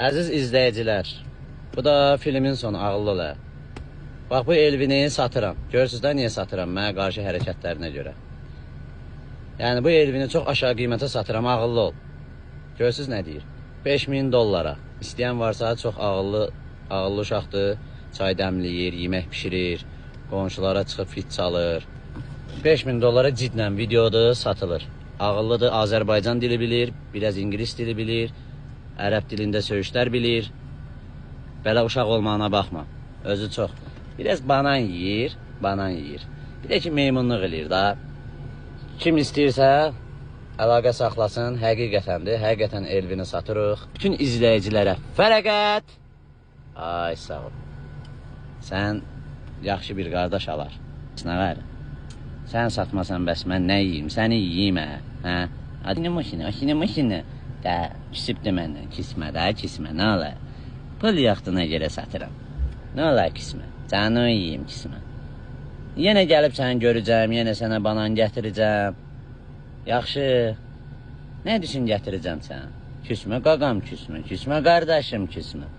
Əziz izləyicilər, bu da filmin sonu, ağıllı ola. Bax, bu Elvini satıram. Görürsünüz də niyə satıram? Mənə qarşı hərəkətlərinə görə. Yəni, bu Elvini çox aşağı qiymətə satıram, ağıllı ol. Görürsünüz nə deyir? 5000 dollara. İstəyən varsa çox ağıllı uşaqdır. Çay dəmləyir, yemək pişirir, qonşulara çıxıb fit çalır. 5000 dollara cidlə videodur, satılır. Ağıllıdır, Azərbaycan dili bilir, biraz İngilis dili bilir, ərəb dilində söyüşlər bilir. Belə uşaq olmağına baxma. Özü çox. Biraz banan yeyir. Bir də ki, meymunluq eləyir da. Kim istəyirsə, əlaqə saxlasın, həqiqətəndir. Həqiqətən Elvini satırıq. Bütün izləyicilərə fərəqət. Ay, sağ ol. Sən yaxşı bir qardaş alar. Nə var? Sən satmasan bəs mən nə yiyeyim? Səni yiyeyim hə? Adını maşını. Da, küsübdür məndən. Kismə, nə olar? Pul yaxdına görə satıram. Nə olar kismə? Canı yiyeyim kismə. Yenə gəlib səni görəcəm, yenə sənə banan gətirəcəm. Yaxşı. Nə düşün gətirəcəm sənə? Küsmə qaqam, küsmə qardaşım, küsmə.